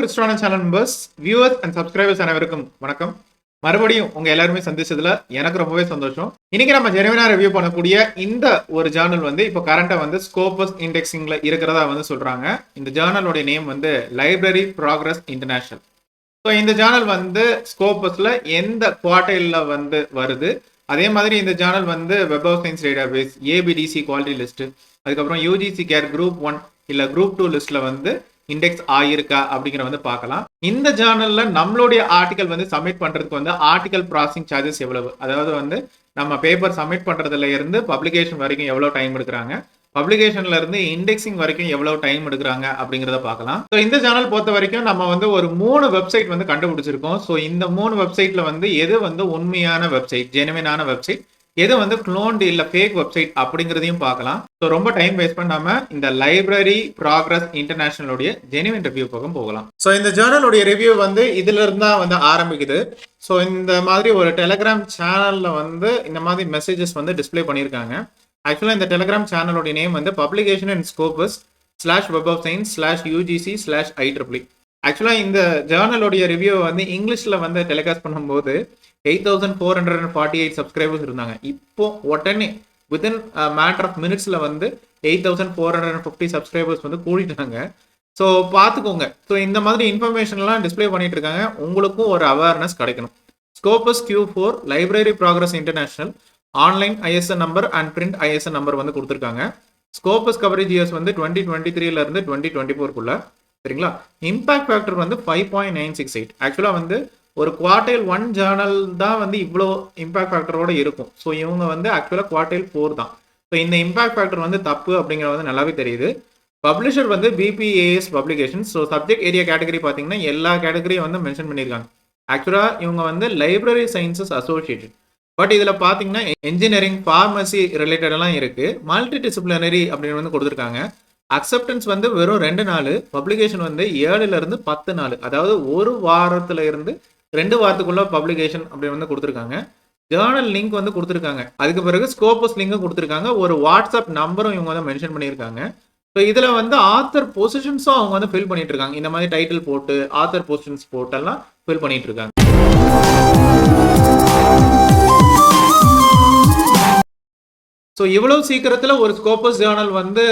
கிறிஸ்டான channel members, viewers and subscribers அனைவருக்கும் வணக்கம். மறுபடியும் உங்க எல்லாருமே சந்திச்சதுல எனக்கு ரொம்பவே சந்தோஷம். இன்னைக்கு நம்ம ஜெனுவினா ரிவ்யூ பண்ணக்கூடிய இந்த ஒரு ஜேர்னல் வந்து இப்போ கரண்டா வந்து ஸ்கோபஸ் இண்டெக்ஸிங்ல இருக்கிறதா வந்து சொல்றாங்க. இந்த ஜேர்னலோட நேம் வந்து லைப்ரரி ப்ராக்ரஸ் இன்டர்நேஷனல். ஸோ இந்த ஜேர்னல் வந்து ஸ்கோபஸ்ல எந்த குவார்டைல்ல வந்து வருது, அதே மாதிரி இந்த ஜேர்னல் வந்து web of science database, ABDC quality list, அதுக்கப்புறம் யூஜிசி கேர் குரூப் 1 இல்ல குரூப் 2 லிஸ்ட்ல வந்து இண்டெக்ஸ் ஆயிருக்கா அப்படிங்கிற வந்து பார்க்கலாம். இந்த ஜேர்னல்ல நம்மளுடைய ஆர்டிகல் வந்து சப்மிட் பண்றதுக்கு வந்து ஆர்டிகல் ப்ராசஸிங் சார்ஜஸ் எவ்வளவு, அதாவது வந்து நம்ம பேப்பர் சப்மிட் பண்றதுல இருந்து பப்ளிகேஷன் வரைக்கும் எவ்வளவு டைம் எடுக்கிறாங்க, பப்ளிகேஷன்ல இருந்து இண்டெக்ஸிங் வரைக்கும் எவ்வளவு டைம் எடுக்கிறாங்க அப்படிங்கிறத பார்க்கலாம். ஸோ இந்த சேனல் பொறுத்த வரைக்கும் நம்ம வந்து ஒரு 3 வெப்சைட் வந்து கண்டுபிடிச்சிருக்கோம். ஸோ இந்த 3 வெப்சைட்ல வந்து எது வந்து உண்மையான வெப்சைட், ஜெனுவினான வெப்சைட், எது வந்து க்ளோன்டு இல்ல ஃபேக் வெப்சைட் அப்படிங்கிறதையும் பார்க்கலாம். ஸோ ரொம்ப டைம் வேஸ்ட் பண்ணாம இந்த லைப்ரரி ப்ராக்ரஸ் இன்டர்நேஷனலுடைய ஜெனுவின் ரிவ்யூ பக்கம் போகலாம். ஸோ இந்த ஜேர்னலுடைய ரிவ்யூ வந்து இதுல இருந்தா வந்து ஆரம்பிக்குது. ஸோ இந்த மாதிரி ஒரு டெலிகிராம் சேனல்ல வந்து இந்த மாதிரி மெசேஜஸ் வந்து டிஸ்பிளே பண்ணியிருக்காங்க. ஆக்சுவலாக இந்த டெலிகிராம் சேனலோட நேம் வந்து publication and Scopus /web of science /UGC /IEEE. ஆக்சுவலாக இந்த ஜேர்னலோடைய ரிவ்யூ வந்து இங்கிலீஷில் வந்து டெலிகாஸ்ட் பண்ணும்போது 8448 சப்ஸ்கிரைபர்ஸ் இருந்தாங்க. இப்போ உடனே வித்தின் மேட்டர் ஆஃப் மினிட்ஸில் வந்து 8450 சப்ஸ்கிரைபர்ஸ் வந்து கூடிட்டாங்க. ஸோ பார்த்துக்கோங்க. ஸோ இந்த மாதிரி இன்ஃபர்மேஷன்லாம் டிஸ்பிளே பண்ணிட்டு இருக்காங்க. உங்களுக்கும் ஒரு அவேர்னஸ் கிடைக்கணும். Scopus Q4 library progress international online ISN number and print ISN number வந்து கொடுத்துருக்காங்க. ஸ்கோபஸ் கவரேஜ் இயர்ஸ் வந்து 2023 இருந்து 2024 சரிங்களா. இம்பாக்ட் ஃபேக்டர் வந்து 5.968. ஆக்சுவலாக வந்து ஒரு குவார்டைல் 1 ஜேர்னல் தான் வந்து இவ்வளோ இம்பாக்ட் ஃபேக்டரோட இருக்கும். ஸோ இவங்க வந்து ஆக்சுவலாக குவார்டைல் 4 தான். ஸோ இந்த இம்பாக்ட் ஃபேக்டர் வந்து தப்பு அப்படிங்கிறது வந்து நல்லாவே தெரியுது. பப்ளிஷர் வந்து BPAS publication. So subject area category பார்த்தீங்கன்னா எல்லா கேட்டகரியும் வந்து மென்ஷன் பண்ணியிருக்காங்க. ஆக்சுவலாக இவங்க வந்து லைப்ரரி சயின்சஸ் அசோசியேட்டட். பட் இதில் பார்த்தீங்கன்னா என்ஜினியரிங், ஃபார்மசி ரிலேட்டடெல்லாம் இருக்கு. மல்டி டிசிப்ளினரி அப்படின்னு வந்து கொடுத்துருக்காங்க. அக்செப்டன்ஸ் வந்து வெறும் 2 நாள், பப்ளிகேஷன் வந்து 7ல இருந்து 10 நாள், அதாவது ஒரு வாரத்துல இருந்து 2 வாரத்துக்குள்ள பப்ளிகேஷன் அப்படின்னு வந்து கொடுத்துருக்காங்க. ஜேர்னல் லிங்க் வந்து கொடுத்துருக்காங்க. அதுக்கு பிறகு ஸ்கோபஸ் லிங்கும் கொடுத்துருக்காங்க. ஒரு வாட்ஸ்அப் நம்பரும் இவங்க வந்து மென்ஷன் பண்ணியிருக்காங்க. ஸோ இதில் வந்து ஆத்தர் பொசிஷன்ஸும் அவங்க வந்து ஃபில் பண்ணிட்டு இருக்காங்க. இந்த மாதிரி டைட்டில் போட்டு ஆத்தர் பொசிஷன்ஸ் போட்டெல்லாம் ஃபில் பண்ணிட்டு இருக்காங்க. ஸோ இவ்வளவு சீக்கிரத்தில் ஒரு ஸ்கோபஸ் ஜேர்னல் வந்து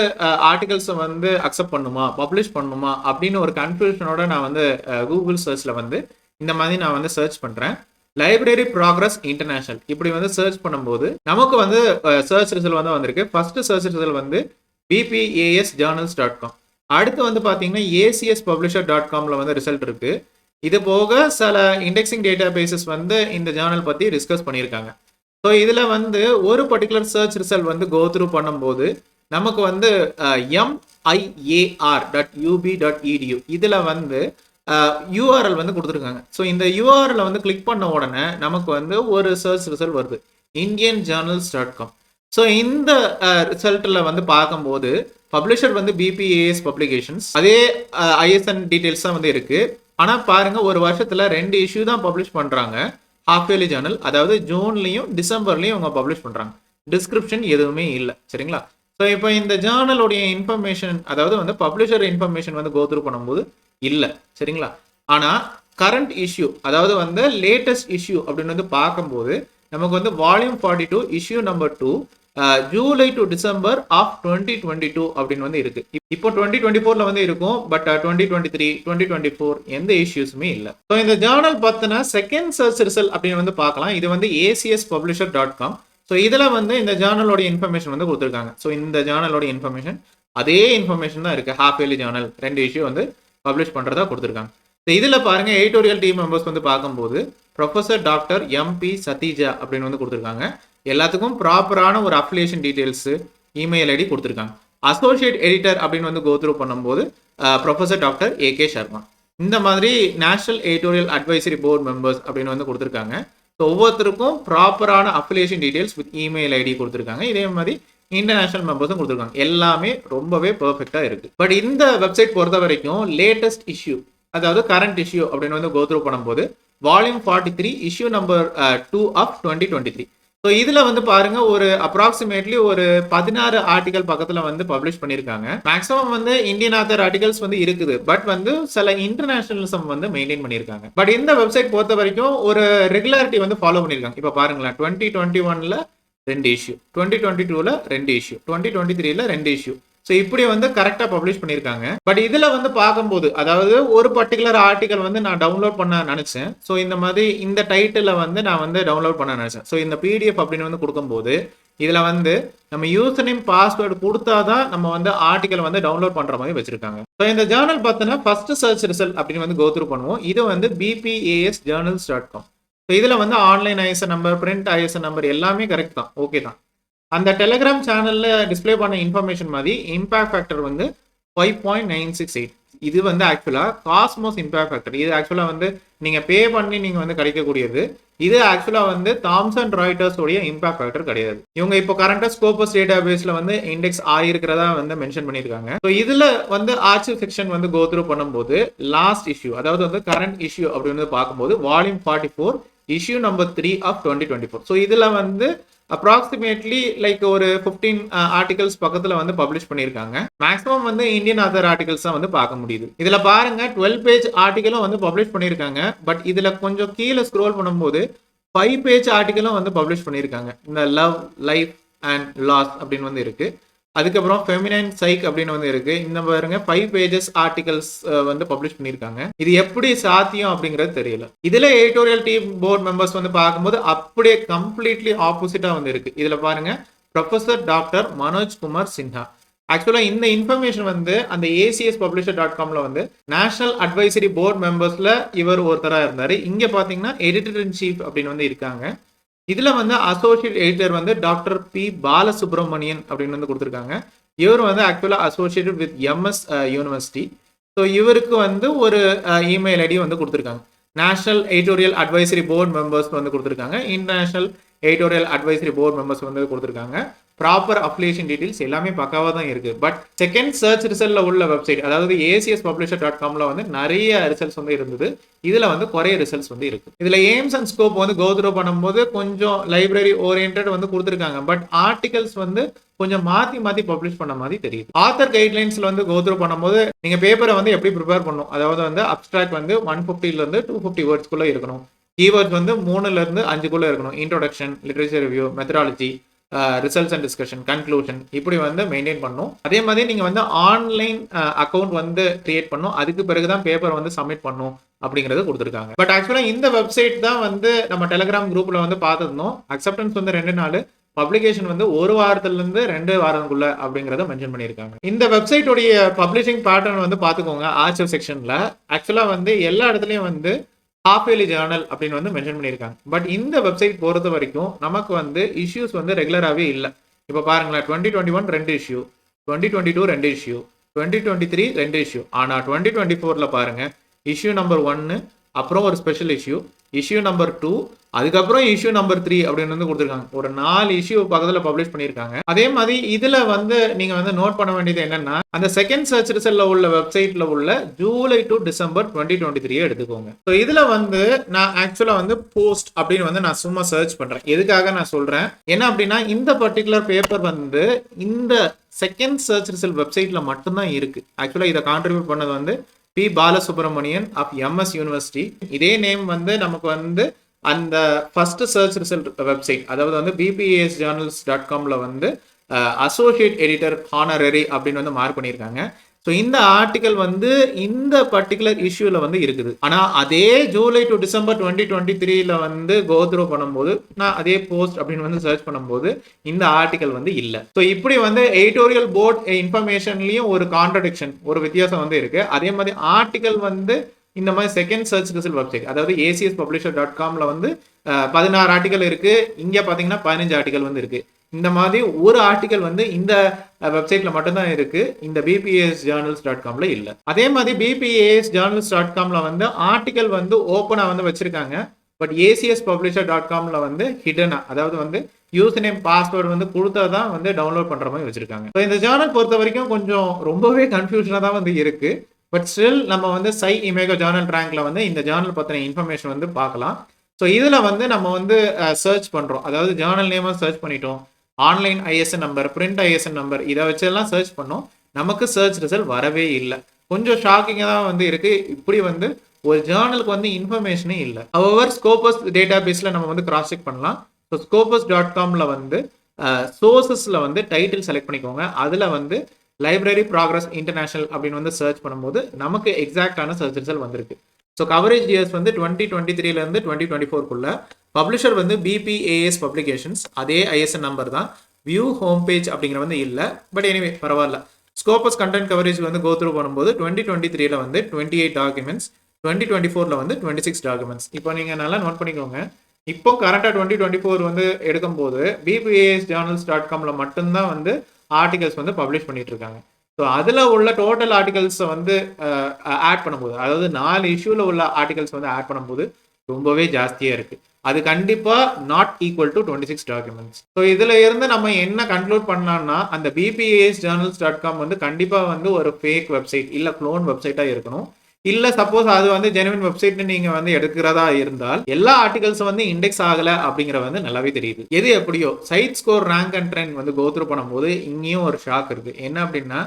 ஆர்டிகல்ஸை வந்து அக்செப்ட் பண்ணுமா, பப்ளிஷ் பண்ணுமா அப்படின்னு ஒரு கன்ஃபியூஷனோட நான் வந்து கூகுள் சர்ச்சில் வந்து இந்த மாதிரி நான் வந்து சர்ச் பண்ணுறேன். லைப்ரரி ப்ராக்ரஸ் இன்டர்நேஷனல் இப்படி வந்து சர்ச் பண்ணும்போது நமக்கு வந்து சர்ச் ரிசல்ட் வந்து வந்திருக்கு. ஃபர்ஸ்ட் சர்ச் ரிசல்ட் வந்து bpasjournals.com. அடுத்து வந்து பார்த்தீங்கன்னா acspublisher.comல வந்து ரிசல்ட் இருக்கு. இது போக சில இண்டெக்ஸிங் டேட்டா பேசஸ் வந்து இந்த ஜேர்னல் பற்றி டிஸ்கஸ் பண்ணியிருக்காங்க. ஸோ இதில் வந்து ஒரு பர்டிகுலர் சர்ச் ரிசல்ட் வந்து கோ த்ரூ பண்ணும்போது நமக்கு வந்து miar.ub.edu இதில் வந்து URL வந்து கொடுத்துருக்காங்க. ஸோ இந்த URL வந்து கிளிக் பண்ண உடனே நமக்கு வந்து ஒரு சர்ச் ரிசல்ட் வருது, indianjournals.com. ஸோ இந்த ரிசல்ட்டில் வந்து பார்க்கும்போது பப்ளிஷர் வந்து BPAS பப்ளிகேஷன்ஸ், அதே ISN டீட்டெயில்ஸ் தான் வந்து இருக்கு. ஆனால் பாருங்க, ஒரு வருஷத்துல 2 இஷ்யூ தான் பப்ளிஷ் பண்றாங்க. ஹாஃப் இயர்லி ஜேர்னல், அதாவது ஜூன்லையும் டிசம்பர்லையும் அவங்க பப்ளிஷ் பண்றாங்க. டிஸ்கிரிப்ஷன் எதுவுமே இல்லை சரிங்களா. ஸோ இப்போ இந்த ஜேர்னலுடைய இன்ஃபர்மேஷன், அதாவது வந்து பப்ளிஷர் இன்ஃபர்மேஷன் வந்து கோ த்ரூ பண்ணும்போது இல்லை சரிங்களா. ஆனால் கரண்ட் இஷ்யூ, அதாவது வந்து லேட்டஸ்ட் இஷ்யூ அப்படின்னு வந்து பார்க்கும்போது நமக்கு வந்து volume 42 issue number 2 July to December of 2022 அப்படின்னு வந்து இருக்கு. இப்போ 2024ல வந்து இருக்கும். பட் 2023, 2024 எந்த இஷ்யூஸுமே இல்லை. ஸோ இந்த ஜேர்னல் பத்தின செகண்ட் சர்ச் ரிசல்ட் அப்படின்னு வந்து பார்க்கலாம். இது வந்து acspublisher.com. ஸோ இதுல வந்து இந்த ஜேர்னலோட இன்ஃபர்மேஷன் வந்து கொடுத்துருக்காங்க. ஸோ இந்த ஜேர்னலோட இன்ஃபர்மேஷன் அதே இன்ஃபர்மேஷன் தான் இருக்கு. ஹாஃப் இயர்லி ஜேர்னல் 2 இஷ்யூ வந்து பப்ளிஷ் பண்றதா கொடுத்துருக்காங்க. இதுல பாருங்க, எடிட்டோரியல் டீம் மெம்பர்ஸ் வந்து பார்க்கும்போது ப்ரொஃபசர் டாக்டர் MP சதீஜா அப்படின்னு வந்து கொடுத்துருக்காங்க. எல்லாத்துக்கும் ப்ராப்பரான ஒரு அஃபிலியேஷன் டீடைல்ஸ், இமெயில் ஐடி கொடுத்துருக்காங்க. அசோசியேட் எடிட்டர் அப்படின்னு வந்து கோ த்ரூ பண்ணும்போது ப்ரொஃபசர் டாக்டர் AK சர்மா. இந்த மாதிரி national editorial advisory board members அப்படின்னு வந்து கொடுத்துருக்காங்க. ஸோ ஒவ்வொருத்தருக்கும் ப்ராப்பரான affiliation details with email ID கொடுத்துருக்காங்க. இதே மாதிரி இன்டர்நேஷனல் மெம்பர்ஸும் கொடுத்துருக்காங்க. எல்லாமே ரொம்பவே பெர்ஃபெக்டா இருக்கு. பட் இந்த வெப்சைட் பொறுத்த வரைக்கும் லேட்டஸ்ட் இஷ்யூ, அதாவது கரண்ட் இஷ்யூ அப்படின்னு வந்து கோ த்ரூ பண்ணும்போது volume 43 issue number 2 of 2023. So இதுல வந்து பாருங்க ஒரு அப்ராக்சிமேட்லி ஒரு 16 ஆர்டிகல் பக்கத்துல வந்து பப்ளிஷ் பண்ணிருக்காங்க. மேக்ஸிமம் வந்து இந்தியன் ஆத்தர் ஆர்டிகல்ஸ் வந்து இருக்குது. பட் வந்து சில இன்டர்நேஷனலிசம் வந்து மெயின்டைன் பண்ணிருக்காங்க. பட் இந்த வெப்சைட் பொறுத்த வரைக்கும் ஒரு ரெகுலாரிட்டி வந்து ஃபாலோ பண்ணிருக்காங்க. இப்ப பாருங்களேன் 2021ல 2 இஷ்யூ, 2022ல 2 இஷ்யூ, 2023ல 2 இஷ்யூ. ஸோ இப்படி வந்து கரெக்டா பப்ளிஷ் பண்ணிருக்காங்க. பட் இதுல வந்து பார்க்கும்போது அதாவது ஒரு பர்டிகுலர் ஆர்டிகல் வந்து நான் டவுன்லோட் பண்ண நினைச்சேன். ஸோ இந்த மாதிரி இந்த டைட்டில வந்து நான் வந்து டவுன்லோட் பண்ண நினைச்சேன். ஸோ இந்த பிடிஎஃப் அப்படின்னு வந்து கொடுக்கும்போது இதுல வந்து நம்ம யூசர் நேம் பாஸ்வேர்டு கொடுத்தாதான் நம்ம வந்து ஆர்டிகல் வந்து டவுன்லோட் பண்ற மாதிரி வச்சிருக்காங்க. ஸோ இந்த ஜேர்னல் பார்த்தீங்கன்னா ஃபர்ஸ்ட் சர்ச் ரிசல்ட் அப்படின்னு வந்து கோத்ரூ பண்ணுவோம். இது வந்து bpasjournals.com. ஸோ இதுல வந்து online ISN number, print ISN number எல்லாமே கரெக்ட் தான், ஓகே தான். அந்த டெலிகிராம் சேனல்ல டிஸ்பிளே பண்ண இன்ஃபர்மேஷன் மாதிரி இம்பாக்ட் ஃபேக்டர் வந்து 5.968. இது வந்து ஆக்சுவலா காஸ்மோஸ் இம்பாக்ட் ஃபேக்டர். இது ஆக்சுவலா வந்து நீங்க பே பண்ணி நீங்க வந்து கிடைக்கக்கூடியது. இது ஆக்சுவலா வந்து தாம்சன் ராய்டர்ஸ் உடைய இம்பாக்ட் ஃபேக்டர் கிடையாது. இவங்க இப்போ கரண்டா ஸ்கோபஸ் டேட்டாபேஸ்ல வந்து இண்டெக்ஸ் ஆயிருக்கிறதா வந்து மென்ஷன் பண்ணிருக்காங்க. ஸோ இதுல வந்து ஆர்ச்சிவ் செக்ஷன் வந்து கோத்ரூ பண்ணும்போது லாஸ்ட் இஷ்யூ அதாவது வந்து கரண்ட் இஷ்யூ அப்படின்னு பார்க்கும்போது volume 44 issue number 3 of 2024. So இதுல வந்து அப்ராக்சிமேட்லி லைக் ஒரு 15 ஆர்டிகல்ஸ் பக்கத்துல வந்து பப்ளிஷ் பண்ணிருக்காங்க. மேக்ஸிமம் வந்து இந்தியன் ஆத்தர் ஆர்டிகல்ஸ் தான் வந்து பார்க்க முடியுது. இதுல பாருங்க 12 பேஜ் ஆர்டிகலும் வந்து பப்ளிஷ் பண்ணிருக்காங்க. பட் இதுல கொஞ்சம் கீழே ஸ்க்ரோல் பண்ணும்போது 5 பேஜ் ஆர்டிகலும் வந்து பப்ளிஷ் பண்ணிருக்காங்க. இந்த லவ், லைஃப் அண்ட் லாஸ் அப்படின்னு வந்து இருக்கு. அதுக்கப்புறம் ஃபெமினைன் சைக் அப்படின்னு வந்து இருக்கு. இந்த பாருங்க 5 பேஜஸ் ஆர்டிகல்ஸ் வந்து பப்ளிஷ் பண்ணிருக்காங்க. இது எப்படி சாத்தியம் அப்படிங்கிறது தெரியல. இதுல எடிட்டோரியல் டீம் போர்ட் மெம்பர்ஸ் வந்து பார்க்கும்போது அப்படியே கம்ப்ளீட்லி ஆப்போசிட்டா வந்து இருக்கு. இதுல பாருங்க ப்ரொஃபசர் டாக்டர் மனோஜ் குமார் சின்ஹா. ஆக்சுவலா இந்த இன்ஃபர்மேஷன் வந்து அந்த ACSpublisher.comல வந்து நேஷனல் அட்வைசரி போர்ட் மெம்பர்ஸ்ல இவர் ஒருத்தரா இருந்தாரு. இங்க பாத்தீங்கன்னா எடிட்டர் இன் சீஃப் அப்படின்னு வந்து இருக்காங்க. இதுல வந்து அசோசியேட் எடிட்டர் வந்து டாக்டர் பி பாலசுப்ரமணியன் அப்படின்னு வந்து கொடுத்துருக்காங்க. இவர் வந்து actually associated with MS university. So இவருக்கு வந்து ஒரு இமெயில் ஐடி வந்து கொடுத்துருக்காங்க. National editorial advisory board members வந்து கொடுத்துருக்காங்க. International editorial advisory board members வந்து கொடுத்துருக்காங்க. ப்ராப்பர் அப்ளிகேஷன் டீடைல்ஸ் எல்லாமே பக்காவாக தான் இருக்கு. பட் செகண்ட் சர்ச் ரிசல்ட்ல உள்ள வெப்சைட் அதாவது ACSpublisher.comல வந்து நிறைய ரிசல்ட்ஸ் வந்து இருந்தது. இதுல வந்து குறைய ரிசல்ட்ஸ் வந்து இருக்கு. இதுல எய்ம்ஸ் அண்ட் ஸ்கோப் வந்து கோத்ரூ பண்ணும்போது கொஞ்சம் லைப்ரரி ஓரியன்ட் வந்து கொடுத்துருக்காங்க. பட் ஆர்டிகல்ஸ் வந்து கொஞ்சம் மாத்தி பப்ளிஷ் பண்ண மாதிரி தெரியுது. ஆத்தர் கைட்லைன்ஸ்ல வந்து கோத்ரூ பண்ணும்போது நீங்க பேப்பரை வந்து எப்படி ப்ரிப்பேர் பண்ணணும், அதாவது வந்து அப்ஸ்ட்ராக்ட் வந்து 150ல இருந்து 250 வேர்ட்ஸ்க்குள்ள இருக்கணும். கீவேர்ட்ஸ் வந்து 3ல இருந்து 5க்குள்ள இருக்கணும். Introduction, literature review, methodology, results and discussion, conclusion இப்படி வந்து மெயின்டைன் பண்ணும். அதே மாதிரி நீங்க வந்து ஆன்லைன் அக்கௌண்ட் வந்து கிரியேட் பண்ணும். அதுக்கு பிறகுதான் பேப்பர் வந்து சப்மிட் பண்ணும் அப்படிங்கறது கொடுத்துருக்காங்க. பட் ஆக்சுவலா இந்த வெப்சைட் தான் வந்து நம்ம டெலிகிராம் குரூப்ல வந்து பார்த்துருந்தோம். அக்செப்டன்ஸ் வந்து 2 நாள், பப்ளிகேஷன் வந்து 1 வாரத்துல இருந்து 2 வாரங்களுக்குள்ள அப்படிங்கறத மென்ஷன் பண்ணிருக்காங்க. இந்த வெப்சைட் உடைய பப்ளிஷிங் பேட்டர்ன் வந்து பாத்துக்கோங்க. ஆர்ச்சிவ் செக்ஷன்ல ஆக்சுவலா வந்து எல்லா இடத்துலயும் வந்து ஹாஃப் இயர்லி ஜேர்னல் அப்படின்னு வந்து மென்ஷன் பண்ணியிருக்காங்க. பட் இந்த வெப்சைட் பொறுத்த வரைக்கும் நமக்கு வந்து இஷ்யூஸ் வந்து ரெகுலராகவே இல்லை. இப்போ பாருங்களேன் 2021 2 இஷ்யூ, 2022 2 இஷ்யூ, 2023 2 இஷ்யூ. ஆனால் 2024ல பாருங்க இஷ்யூ நம்பர் 1, அப்புறம் ஒரு ஸ்பெஷல் இஷ்யூ நம்பர் 2, அதுக்கப்புறம் இஷ்யூ நம்பர் 3 அப்படின்னு வந்து கொடுத்துருக்காங்க. ஒரு 4 இஷ்யூ பக்கத்துல பப்ளிஷ் பண்ணிருக்காங்க. அதே மாதிரி இதுல வந்து நீங்க வந்து நோட் பண்ண வேண்டியது என்னன்னா அந்த செகண்ட் சர்ச் ரிசல்ட்ல உள்ள வெப்சைட்ல உள்ள ஜூலை டு டிசம்பர் 2023 எடுத்துக்கோங்க. ஸோ இதுல வந்து நான் ஆக்சுவலா வந்து போஸ்ட் அப்படின்னு வந்து நான் சும்மா சர்ச் பண்றேன். எதுக்காக நான் சொல்றேன் என்ன அப்படின்னா இந்த பர்டிகுலர் பேப்பர் வந்து இந்த செகண்ட் சர்ச் ரிசல்ட் வெப்சைட்ல மட்டும்தான் இருக்கு. ஆக்சுவலா இதை கான்ட்ரிபியூட் பண்ணது வந்து B Balasubramanian of MS university. இதே நேம் வந்து நமக்கு வந்து அந்த ஃபர்ஸ்ட் சர்ச் ரிசல்ட் வெப்சைட் அதாவது வந்து bpasjournals.comல வந்து அசோசியேட் எடிட்டர் ஹானரரி அப்படின்னு வந்து மார்க் பண்ணியிருக்காங்க. ஸோ இந்த ஆர்டிகல் வந்து இந்த பர்டிகுலர் இஷ்யூல வந்து இருக்குது. ஆனா அதே ஜூலை டு டிசம்பர் 2023ல வந்து கோத்ரூ பண்ணும்போது நான் அதே போஸ்ட் அப்படின்னு வந்து சர்ச் பண்ணும்போது இந்த ஆர்டிகல் வந்து இல்லை. ஸோ இப்படி வந்து எடிட்டோரியல் போர்ட் இன்ஃபர்மேஷன்லயும் ஒரு கான்ட்ரடிக்ஷன், ஒரு வித்தியாசம் வந்து இருக்கு. அதே மாதிரி ஆர்டிகல் வந்து இந்த மாதிரி செகண்ட் சர்ச் ரிசல்ட் வெப்சைட் அதாவது ACSpublisher.comல வந்து 16 ஆர்டிகல் இருக்கு. இங்க பாத்தீங்கன்னா 15 ஆர்டிகல் வந்து இருக்கு. இந்த மாதிரி ஒரு ஆர்டிகல் வந்து இந்த வெப்சைட்ல மட்டும்தான் இருக்கு. இந்த bpasjournals.comல இல்ல. அதே மாதிரி bpasjournals.comல வந்து ஆர்டிகல் வந்து ஓப்பனா வந்து வச்சிருக்காங்க. பட் ACSpublisher.comல வந்து ஹிடனா அதாவது வந்து யூசர் நேம் பாஸ்வேர்டு வந்து கொடுத்தாதான் வந்து டவுன்லோட் பண்ற மாதிரி வச்சிருக்காங்க. இந்த ஜேர்னல் பொறுத்த வரைக்கும் கொஞ்சம் ரொம்பவே கன்ஃபியூஷனா தான் வந்து இருக்கு. பட் ஸ்டில் நம்ம வந்து சை இமேகோ ஜேர்னல் ரேங்க்ல வந்து இந்த ஜேர்னல் பத்தின இன்ஃபர்மேஷன் வந்து பார்க்கலாம். ஸோ இதில் வந்து நம்ம வந்து சர்ச் பண்ணுறோம், அதாவது ஜேர்னல் நேமாக சர்ச் பண்ணிட்டோம், online ISN number, print ISN number, இதை வச்செல்லாம் சர்ச் பண்ணோம், நமக்கு சர்ச் ரிசல்ட் வரவே இல்லை. கொஞ்சம் ஷாக்கிங்காக தான் வந்து இருக்குது. இப்படி வந்து ஒரு ஜேர்னலுக்கு வந்து இன்ஃபர்மேஷனே இல்லை. ஹவவர் ஸ்கோபஸ் டேட்டா பேஸில் நம்ம வந்து கிராஸ் செக் பண்ணலாம். ஸோ scopus.comல வந்து சோர்சஸில் வந்து டைட்டில் செலக்ட் பண்ணிக்கோங்க. அதில் வந்து லைப்ரரி ப்ராக்ரஸ் இன்டர்நேஷனல் அப்படின்னு வந்து சர்ச் பண்ணும்போது நமக்கு எக்ஸாக்டான சர்ச் ரிசல்ட் வந்திருக்கு. ஸோ கவரேஜ் இயர்ஸ் வந்து 2023லேருந்து 2024க்குள்ள பப்ளிஷர் வந்து பிபிஏஎஸ் பப்ளிகேஷன்ஸ், அதே ஐஎஸ்என் நம்பர் தான். வியூ ஹோம் பேஜ் அப்படிங்கிற வந்து இல்லை, பட் எனிவே பரவாயில்ல. ஸ்கோபஸ் கண்டென்ட் கவரேஜ் வந்து கோத்ரூ பண்ணும்போது 2023ல வந்து 28 டாக்குமெண்ட்ஸ், 2024ல வந்து 26 டாக்குமெண்ட்ஸ். இப்போ நீங்கள் நல்லா நோட் பண்ணிக்கோங்க. இப்போ கரண்டாக 2024 வந்து எடுக்கும்போது bpasjournals.comல மட்டும்தான் வந்து ஆர்டிகல்ஸ் வந்து பப்ளிஷ் பண்ணிட்டு இருக்காங்க. ஸோ அதில் உள்ள டோட்டல் ஆர்டிகல்ஸை வந்து ஆட் பண்ணும்போது, அதாவது 4 இஷ்யூவில் உள்ள ஆர்டிகல்ஸ் வந்து ஆட் பண்ணும்போது ரொம்பவே ஜாஸ்தியாக இருக்குது. அது கண்டிப்பாக not equal to 26 documents. So இதில் இருந்து நம்ம என்ன கன்க்ளூட் பண்ணலாம்னா, அந்த bpasjournals.com வந்து கண்டிப்பாக வந்து ஒரு ஃபேக் வெப்சைட் இல்லை க்ளோன் வெப்சைட்டாக இருக்கணும். இல்ல சப்போஸ் அது வந்து ஜெனுவின் வெப்சைட் நீங்க வந்து எடுக்கிறதா இருந்தால் எல்லா ஆர்டிகல்ஸும் வந்து இண்டெக்ஸ் ஆகல அப்படிங்கிற வந்து நல்லாவே தெரியுது. எது எப்படியோ cite score rank and trend வந்து கோத்ரூ பண்ணும்போது இங்கேயும் ஒரு ஷாக் இருக்கு. என்ன அப்படின்னா,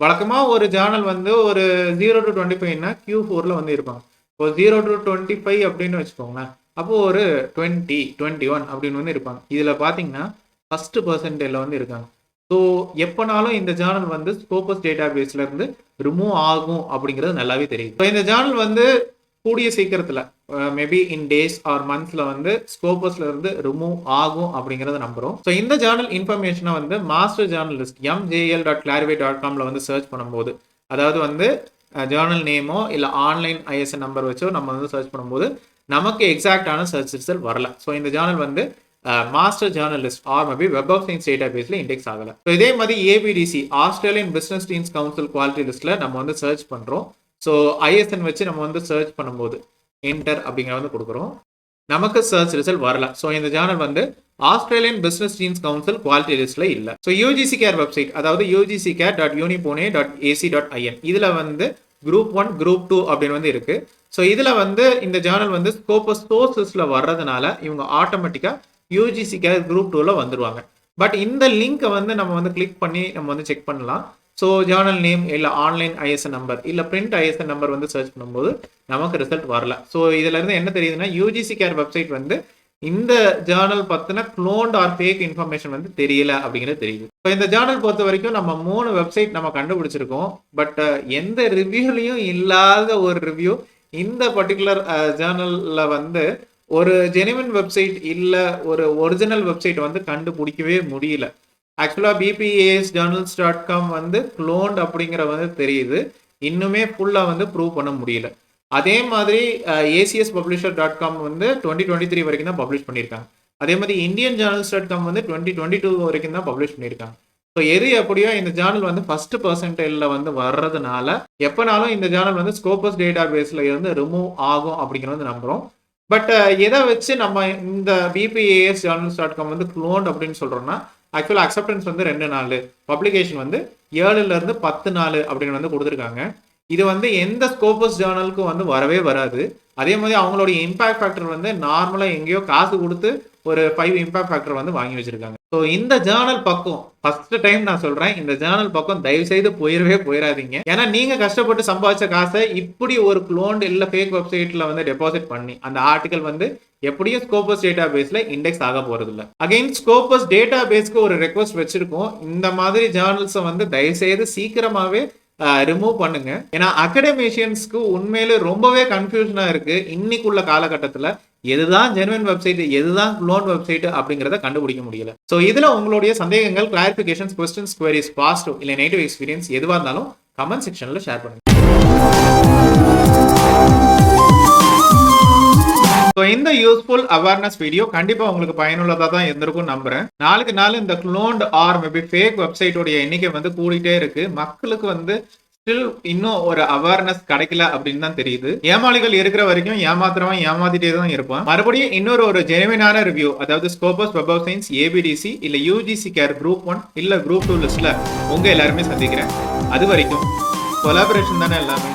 வழக்கமா ஒரு ஜேர்னல் வந்து ஒரு 0 to 25னா Q4ல வந்து இருப்பாங்க. இப்போ 0 to 25 அப்படின்னு வச்சுக்கோங்களேன், அப்போ ஒரு 20, 21 அப்படின்னு வந்து இருப்பாங்க. இதுல பாத்தீங்கன்னா ஃபர்ஸ்ட் பர்சன்டேஜ்ல வந்து இருக்காங்க. ஸோ எப்போனாலும் இந்த ஜேர்னல் வந்து ஸ்கோபஸ் டேட்டா பேஸ்ல இருந்து ரிமூவ் ஆகும் அப்படிங்கிறது நல்லாவே தெரியும். ஸோ இந்த ஜேர்னல் வந்து கூடிய சீக்கிரத்தில் மேபி இன் டேஸ் ஆர் மந்த்ஸ்ல வந்து ஸ்கோபஸ்ல இருந்து ரிமூவ் ஆகும் அப்படிங்கிறத நம்புறோம். ஸோ இந்த ஜேர்னல் இன்ஃபர்மேஷனை வந்து மாஸ்டர் ஜேர்னலிஸ்ட் mjl.clarivate.comல வந்து சர்ச் பண்ணும்போது, அதாவது வந்து ஜேர்னல் நேமோ இல்லை ஆன்லைன் ஐஎஸ்என் நம்பர் வச்சோ நம்ம வந்து சர்ச் பண்ணும்போது நமக்கு எக்ஸாக்டான சர்ச் ரிசல்ட் வரல. ஸோ இந்த ஜேர்னல் வந்து master journal list or maybe web of science data பேஸ்ல இண்டெக்ஸ் ஆகல. ஸோ இதே மாதிரி ABDC Australian business deans council quality லிஸ்ட்ல நம்ம வந்து சர்ச் பண்றோம். ஸோ ஐஎஸ்என் வச்சு நம்ம வந்து சர்ச் பண்ணும்போது என்டர் அப்படிங்கிற வந்து கொடுக்குறோம், நமக்கு சர்ச் ரிசல்ட் வரல. ஸோ இந்த ஜேர்னல் வந்து Australian business deans council quality லிஸ்ட்ல இல்லை. ஸோ யூஜிசி கேர் வெப்சைட், அதாவது ugccare.unipune.ac.in, இதுல வந்து குரூப் 1 குரூப் 2 அப்படின்னு வந்து இருக்கு. ஸோ இதுல வந்து இந்த ஜேர்னல் வந்து ஸ்கோபஸ் சோர்சஸ்ல வர்றதுனால இவங்க ஆட்டோமேட்டிக்கா யூஜிசி கேர் குரூப் 2ல வந்துருவாங்க. பட் இந்த லிங்கை வந்து நம்ம வந்து கிளிக் பண்ணி நம்ம வந்து செக் பண்ணலாம். ஸோ ஜேர்னல் நேம் இல்லை ஆன்லைன் ஐஎஸ்என் நம்பர் இல்லை பிரிண்ட் ஐஎஸ்என் நம்பர் வந்து சர்ச் பண்ணும்போது நமக்கு ரிசல்ட் வரல. ஸோ இதுல இருந்து என்ன தெரியுதுன்னா, யூஜிசி கேர் வெப்சைட் வந்து இந்த ஜேர்னல் பத்தின க்ளோன்ட் ஆர் ஃபேக் இன்ஃபர்மேஷன் வந்து தெரியல அப்படிங்கிறது தெரியுது. இப்போ இந்த ஜேர்னல் பொறுத்த வரைக்கும் நம்ம 3 வெப்சைட் நம்ம கண்டுபிடிச்சிருக்கோம். பட் எந்த ரிவ்யூலையும் இல்லாத ஒரு ரிவ்யூ இந்த பர்டிகுலர் ஜேர்னல்ல வந்து ஒரு ஜெனுவின் வெப்சைட் இல்லை ஒரு ஒரிஜினல் வெப்சைட் வந்து கண்டுபிடிக்கவே முடியல. ஆக்சுவலாக bpasjournals.com வந்து க்ளோன்ட் அப்படிங்கிற வந்து தெரியுது, இன்னுமே ஃபுல்லாக வந்து ப்ரூவ் பண்ண முடியல. அதே மாதிரி acspublisher.com வந்து 2023 வரைக்கும் தான் பப்ளிஷ் பண்ணியிருக்காங்க. அதே மாதிரி indianjournals.com வந்து 2022 வரைக்கும் தான் பப்ளிஷ் பண்ணியிருக்காங்க. ஸோ எது எப்படியோ இந்த ஜேர்னல் வந்து ஃபர்ஸ்ட் பர்சன்டைல வந்து வர்றதுனால எப்போனாலும் இந்த ஜேர்னல் வந்து ஸ்கோபஸ் டேட்டா பேஸ்ல இருந்து ரிமூவ் ஆகும் அப்படிங்கிறது நம்புறோம். பட் எதை வச்சு நம்ம இந்த bpasjournals.com வந்து க்ளோன்ட் அப்படின்னு சொல்றோம்னா, ஆக்சுவலா அக்செப்டன்ஸ் வந்து 2 நாள், பப்ளிகேஷன் வந்து 7ல இருந்து 10 நாள் அப்படின்னு வந்து கொடுத்துருக்காங்க. இது வந்து எந்த ஸ்கோபஸ் ஜேர்னலுக்கும் வந்து வரவே வராது. அதே மாதிரி அவங்களுடைய இம்பாக்ட் ஃபேக்டர் வந்து நார்மலா எங்கேயோ காசு கொடுத்து ஒரு 5 இம்பாக்ட் ஃபேக்டர் வந்து வாங்கி வச்சிருக்காங்க. ஸோ இந்த ஜேர்னல் பக்கம் ஃபர்ஸ்ட் டைம் நான் சொல்றேன், இந்த ஜேர்னல் பக்கம் தயவு செய்து போயிடாதீங்க. ஏன்னா நீங்க கஷ்டப்பட்டு சம்பாதிச்ச காசை இப்படி ஒரு க்ளோன்ட் இல்ல ஃபேக் வெப்சைட்ல வந்து டெபாசிட் பண்ணி அந்த ஆர்டிகல் வந்து எப்படியும் ஸ்கோபஸ் டேட்டா பேஸ்ல இண்டெக்ஸ் ஆக போறது இல்ல. அகைன் ஸ்கோபஸ் டேட்டா பேஸ்க்கு ஒரு ரெக்வஸ்ட் வச்சிருக்கோம், இந்த மாதிரி ஜேர்னல்ஸை வந்து தயவு செய்து சீக்கிரமாவே ரிமூவ் பண்ணுங்க. ஏன்னா அகடமிஷியன்ஸ்க்கு உண்மையிலே ரொம்பவே கன்ஃபியூஷனா இருக்கு. இன்னைக்குள்ள காலகட்டத்தில் எதுதான் ஜெனுவின் வெப்சைட், எதுதான் க்ளோன் வெப்சைட் அப்படிங்கிறத கண்டுபிடிக்க முடியல. ஸோ இதுல உங்களுடைய சந்தேகங்கள், கிளாரிபிகேஷன்ஸ், கொஸ்டின்ஸ், குவரிஸ், பாசிட்டிவ் இல்லை நெகட்டிவ் எக்ஸ்பீரியன்ஸ் எதுவாக இருந்தாலும் கமெண்ட் செக்ஷன்ல ஷேர் பண்ணுங்க. ஸோ இந்த யூஸ்ஃபுல் அவேர்னஸ் வீடியோ கண்டிப்பாக உங்களுக்கு பயனுள்ளதாக தான் இருந்திருக்கும் நம்புறேன். நாளுக்கு நாள் இந்த க்ளோன்ட் ஆர் மேபி ஃபேக் வெப்சைட்டோடைய எண்ணிக்கை வந்து கூடிட்டே இருக்கு. மக்களுக்கு வந்து ஸ்டில் இன்னும் ஒரு அவேர்னஸ் கிடைக்கல அப்படின்னு தான் தெரியுது. ஏமாளிகள் இருக்கிற வரைக்கும் ஏமாத்துறவன் ஏமாத்திட்டே தான் இருப்பான். மறுபடியும் இன்னொரு ஜெனுவினான ரிவ்யூ, அதாவது ஸ்கோபஸ் வெப் ஆஃப் சயின்ஸ், ஏபிடிசி இல்ல யூஜிசி கேர் குரூப் 1 இல்ல குரூப் 2 லிஸ்ட்ல உங்க எல்லாருமே சந்திக்கிறேன். அது வரைக்கும் கொலாபரேஷன் தானே எல்லாமே.